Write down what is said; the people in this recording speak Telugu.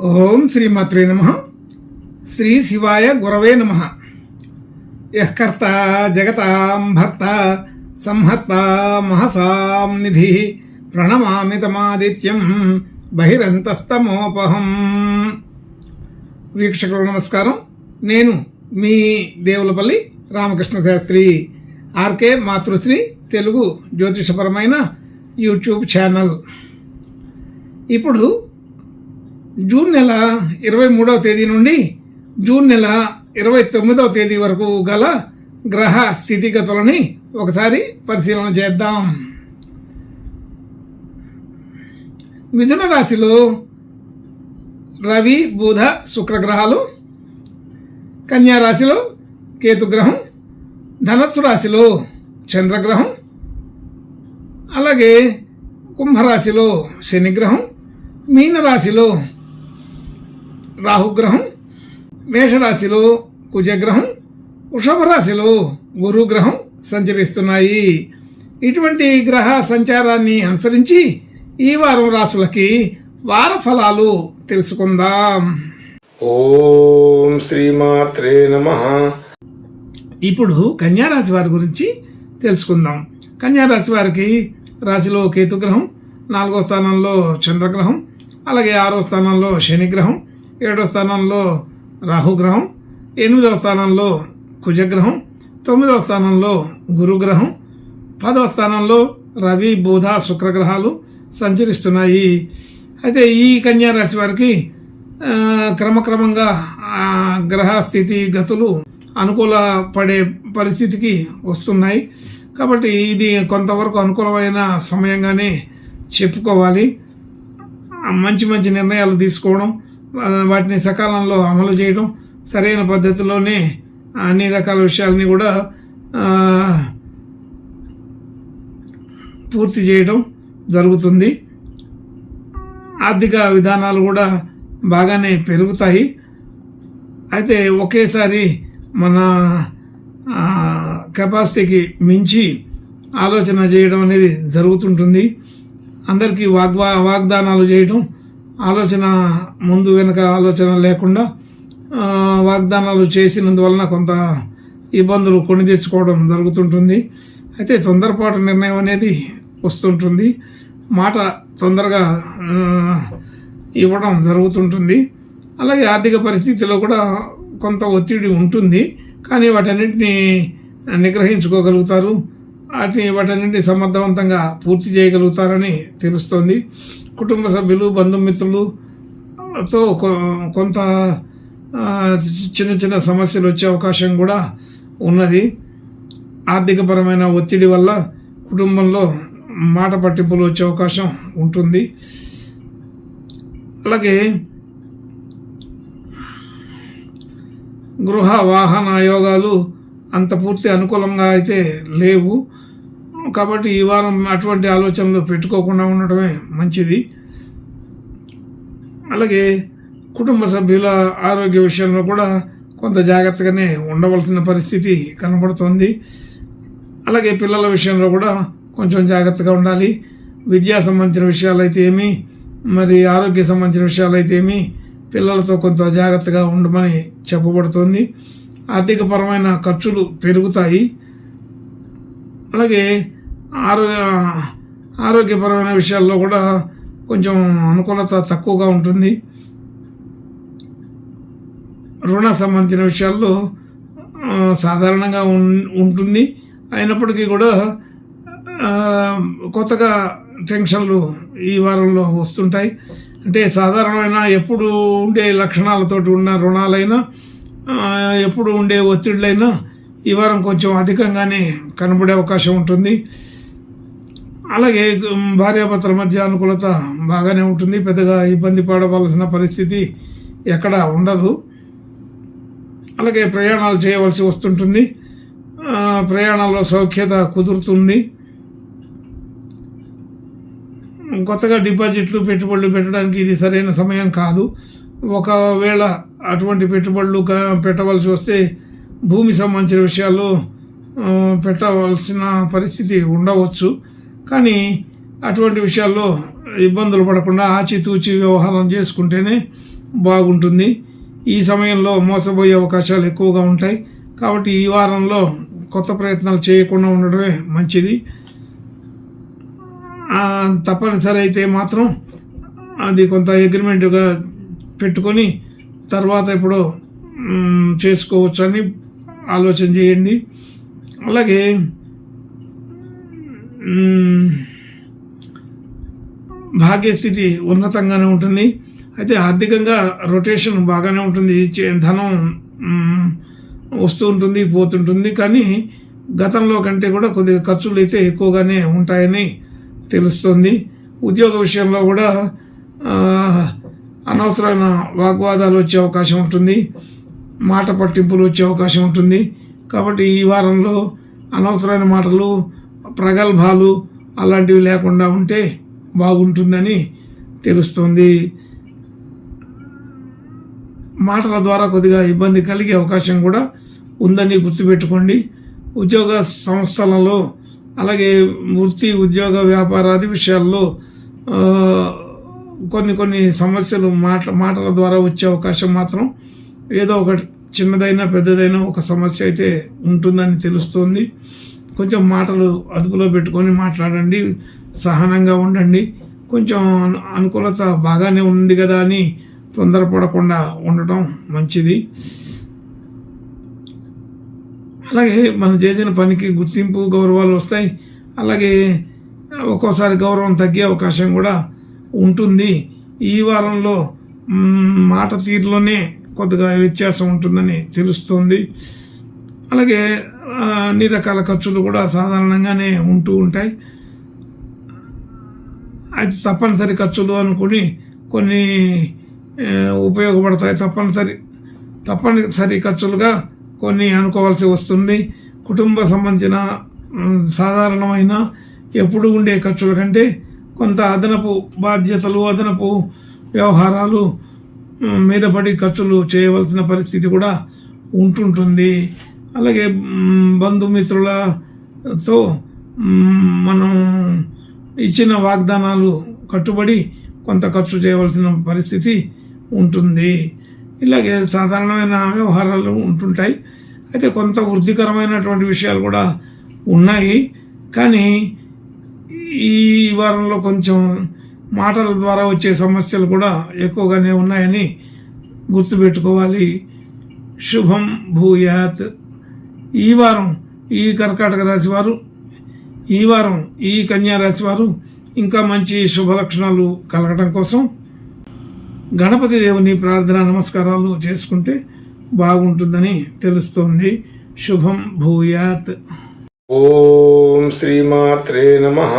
ఓం శ్రీమాత్రే నమః. శ్రీ శివాయ గురవే నమః. యః కర్త జగతాం భర్త సంహర్త మహసాం నిధి ప్రణమామి తమాదిత్యం బహిరంతస్తమోపహం. వీక్షకులకు నమస్కారం. నేను మీ దేవులపల్లి రామకృష్ణ శాస్త్రి. ఆర్కే మాతృశ్రీ తెలుగు జ్యోతిషపరమైన యూట్యూబ్ ఛానల్. ఇప్పుడు జూన్ నెల 23వ తేదీ నుండి జూన్ నెల 29వ తేదీ వరకు గల గ్రహ స్థితిగతులని ఒకసారి పరిశీలన చేద్దాం. మిథున రాశిలో రవి బుధ శుక్రగ్రహాలు, కన్యా రాశిలో కేతుగ్రహం, ధనస్సు రాశిలో చంద్రగ్రహం, అలాగే కుంభరాశిలో శనిగ్రహం, మీనరాశిలో రాహుగ్రహం, మేషరాశిలో కుజగ్రహం, వృషభ రాశిలో గురుగ్రహం సంచరిస్తున్నాయి. ఇటువంటి గ్రహ సంచారాన్ని అనుసరించి ఈ వారం రాశులకి వార ఫలాలు తెలుసుకుందాం. ఓం శ్రీమాత్రే నమః. ఇప్పుడు కన్యారాశి వారి గురించి తెలుసుకుందాం. కన్యారాశి వారికి రాశిలో కేతుగ్రహం, 4వ స్థానంలో చంద్రగ్రహం, అలాగే 6వ స్థానంలో శనిగ్రహం, 7వ స్థానంలో రాహుగ్రహం, 8వ స్థానంలో కుజగ్రహం, 9వ స్థానంలో గురుగ్రహం, 10వ స్థానంలో రవి బుధ శుక్రగ్రహాలు సంచరిస్తున్నాయి. అయితే ఈ కన్యా రాశి వారికి క్రమక్రమంగా గ్రహ స్థితి గతులు అనుకూల పడే పరిస్థితికి వస్తున్నాయి. కాబట్టి ఇది కొంతవరకు అనుకూలమైన సమయంగానే చెప్పుకోవాలి. మంచి మంచి నిర్ణయాలు తీసుకోవడం, వాటిని సకాలంలో అమలు చేయడం, సరైన పద్ధతిలోనే అన్ని రకాల విషయాలని కూడా పూర్తి చేయడం జరుగుతుంది. ఆర్థిక విధానాలు కూడా బాగానే పెరుగుతాయి. అయితే ఒకేసారి మన కెపాసిటీకి మించి ఆలోచన చేయడం అనేది జరుగుతుంటుంది. అందరికీ వాగ్దానాలు చేయడం, ఆలోచన ముందు వెనుక ఆలోచన లేకుండా వాగ్దానాలు చేసినందువలన కొంత ఇబ్బందులు కొని తెచ్చుకోవడం జరుగుతుంటుంది. అయితే తొందరపాటు నిర్ణయం అనేది వస్తుంటుంది. మాట తొందరగా ఇవ్వడం జరుగుతుంటుంది. అలాగే ఆర్థిక పరిస్థితిలో కూడా కొంత ఒత్తిడి ఉంటుంది. కానీ వాటన్నిటిని నిగ్రహించుకోగలుగుతారు. వాటన్నింటినీ సమర్థవంతంగా పూర్తి చేయగలుగుతారని తెలుస్తోంది. కుటుంబ సభ్యులు బంధుమిత్రులతో కొంత చిన్న చిన్న సమస్యలు వచ్చే అవకాశం కూడా ఉన్నది. ఆర్థికపరమైన ఒత్తిడి వల్ల కుటుంబంలో మాట పట్టింపులు వచ్చే అవకాశం ఉంటుంది. అలాగే గృహ వాహన యోగాలు అంత పూర్తి అనుకూలంగా అయితే లేవు. కాబట్టి ఈ వారం అటువంటి ఆలోచనలు పెట్టుకోకుండా ఉండటమే మంచిది. అలాగే కుటుంబ సభ్యుల ఆరోగ్య విషయంలో కూడా కొంత జాగ్రత్తగానే ఉండవలసిన పరిస్థితి కనబడుతోంది. అలాగే పిల్లల విషయంలో కూడా కొంచెం జాగ్రత్తగా ఉండాలి. విద్యా సంబంధించిన విషయాలు అయితే ఏమి, మరి ఆరోగ్య సంబంధించిన విషయాలు అయితే ఏమి, పిల్లలతో కొంత జాగ్రత్తగా ఉండమని చెప్పబడుతోంది. ఆర్థికపరమైన ఖర్చులు పెరుగుతాయి. అలాగే ఆరోగ్యపరమైన విషయాల్లో కూడా కొంచెం అనుకూలత తక్కువగా ఉంటుంది. రుణ సంబంధించిన విషయాల్లో సాధారణంగా ఉంటుంది. అయినప్పటికీ కూడా కొత్తగా టెన్షన్లు ఈ వారంలో వస్తుంటాయి. అంటే సాధారణమైన ఎప్పుడు ఉండే లక్షణాలతోటి ఉన్న రుణాలైనా, ఎప్పుడు ఉండే ఒత్తిళ్ళైనా ఈ వారం కొంచెం అధికంగానే కనబడే అవకాశం ఉంటుంది. అలాగే భార్యాభర్తల మధ్య అనుకూలత బాగానే ఉంటుంది. పెద్దగా ఇబ్బంది పడవలసిన పరిస్థితి ఎక్కడ ఉండదు. అలాగే ప్రయాణాలు చేయవలసి వస్తుంటుంది. ప్రయాణాల్లో సౌఖ్యత కుదురుతుంది. కొత్తగా డిపాజిట్లు పెట్టుబడులు పెట్టడానికి ఇది సరైన సమయం కాదు. ఒకవేళ అటువంటి పెట్టుబడులు పెట్టవలసి వస్తే భూమి సంబంధించిన విషయాల్లో పెట్టవలసిన పరిస్థితి ఉండవచ్చు. కానీ అటువంటి విషయాల్లో ఇబ్బందులు పడకుండా ఆచితూచి వ్యవహారం చేసుకుంటేనే బాగుంటుంది. ఈ సమయంలో మోసపోయే అవకాశాలు ఎక్కువగా ఉంటాయి. కాబట్టి ఈ వారంలో కొత్త ప్రయత్నాలు చేయకుండా ఉండడమే మంచిది. తప్పనిసరి అయితే మాత్రం అది కొంత అగ్రిమెంట్గా పెట్టుకొని తర్వాత ఇప్పుడు చేసుకోవచ్చు అని ఆలోచన చేయండి. అలాగే భాగ్యస్థితి ఉన్నతంగానే ఉంటుంది. అయితే ఆర్థికంగా రొటేషన్ బాగానే ఉంటుంది. ధనం వస్తూ ఉంటుంది, పోతుంటుంది. కానీ గతంలో కంటే కూడా కొద్దిగా ఖర్చులు అయితే ఎక్కువగానే ఉంటాయని తెలుస్తుంది. ఉద్యోగ విషయంలో కూడా అనవసరమైన వాగ్వాదాలు వచ్చే అవకాశం ఉంటుంది, మాట పట్టింపులు వచ్చే అవకాశం ఉంటుంది. కాబట్టి ఈ వారంలో అనవసరమైన మాటలు, ప్రగల్భాలు అలాంటివి లేకుండా ఉంటే బాగుంటుందని తెలుస్తుంది. మాటల ద్వారా కొద్దిగా ఇబ్బంది కలిగే అవకాశం కూడా ఉందని గుర్తుపెట్టుకోండి. ఉద్యోగ సంస్థలలో అలాగే వృత్తి, ఉద్యోగ, వ్యాపారాది విషయాల్లో కొన్ని సమస్యలు మాటల ద్వారా వచ్చే అవకాశం మాత్రం ఏదో ఒక చిన్నదైనా పెద్దదైనా ఒక సమస్య అయితే ఉంటుందని తెలుస్తుంది. కొంచెం మాటలు అదుపులో పెట్టుకొని మాట్లాడండి, సహనంగా ఉండండి. కొంచెం అనుకూలత బాగానే ఉంది కదా అని తొందరపడకుండా ఉండటం మంచిది. అలాగే మనం చేసిన పనికి గుర్తింపు, గౌరవాలు వస్తాయి. అలాగే ఒక్కోసారి గౌరవం తగ్గే అవకాశం కూడా ఉంటుంది. ఈ వారంలో మాట తీరులోనే కొద్దిగా వ్యత్యాసం ఉంటుందని తెలుస్తుంది. అలాగే అన్ని రకాల ఖర్చులు కూడా సాధారణంగానే ఉంటూ ఉంటాయి. అది తప్పనిసరి ఖర్చులు అనుకుని కొన్ని ఉపయోగపడతాయి. తప్పనిసరి ఖర్చులుగా కొన్ని అనుకోవాల్సి వస్తుంది. కుటుంబ సంబంధించిన సాధారణమైన ఎప్పుడు ఉండే ఖర్చుల కంటే కొంత అదనపు బాధ్యతలు, అదనపు వ్యవహారాలు మీద పడి ఖర్చులు చేయవలసిన పరిస్థితి కూడా ఉంటుంటుంది. అలాగే బంధుమిత్రులతో మనం ఇచ్చిన వాగ్దానాలు కట్టుబడి కొంత ఖర్చు చేయవలసిన పరిస్థితి ఉంటుంది. ఇలాగే సాధారణమైన వ్యవహారాలు ఉంటుంటాయి. అయితే కొంత వృద్ధికరమైనటువంటి విషయాలు కూడా ఉన్నాయి. కానీ ఈ వారంలో కొంచెం మాటల ద్వారా వచ్చే సమస్యలు కూడా ఎక్కువగానే ఉన్నాయని గుర్తుపెట్టుకోవాలి. శుభం భూయాత్. ఈ వారం ఈ కర్కాటక రాశి వారు, ఈ వారం ఈ కన్యా రాశి వారు ఇంకా మంచి శుభ లక్షణాలు కలగడం కోసం గణపతి దేవుని ప్రార్థన నమస్కారాలు చేసుకుంటే బాగుంటుందని తెలుస్తోంది. శుభం భూయాత్. ఓం శ్రీమాత్రే నమః.